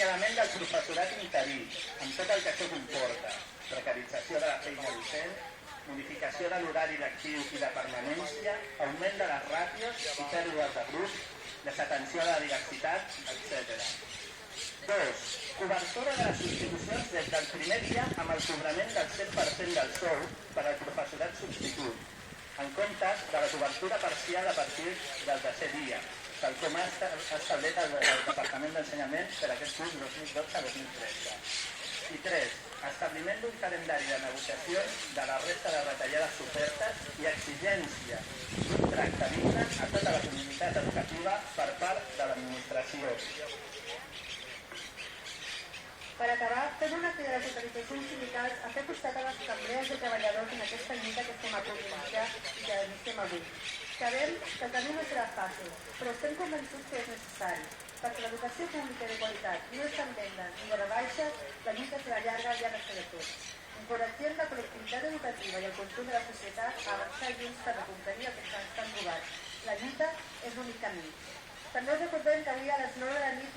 l'acomiadament del professorat interí, amb tot el que això comporta, precarització de la feina docent, modificació de l'horari lectiu i de permanència, augment de les ràtios i pèrdues de grup, desatenció a la diversitat, etc. 2. Cobertura de les substitucions des del primer dia amb el cobrament del 100% del sou per al professorat substitut, en comptes de la cobertura parcial a partir del tercer dia, tal com ha establert el Departament d'Ensenyament per aquest curs 2012-2013. I 3. Establiment d'un calendari de negociacions de la resta de retallades sofertes i exigència d'un tracte digne a tota la comunitat educativa per part de l'administració. Per acabar, fem una crida de les organitzacions sindicals a fer costat a les assemblees de treballadors en aquesta lluita que estem a punt d'iniciar i que iniciem avui. Sabem que el camí no serà fàcil, però estem convençuts que és necessari. Perquè l'educació pública de qualitat no està en venda ni de rebaixa, la lluita serà llarga i ha de ser de tots. Encoratgem la col·lectivitat educativa i el conjunt de la societat a avançar junts per reconquerir el que ens estan robant. La lluita és l'únic camí. També us recordem que avui a les 9 de la nit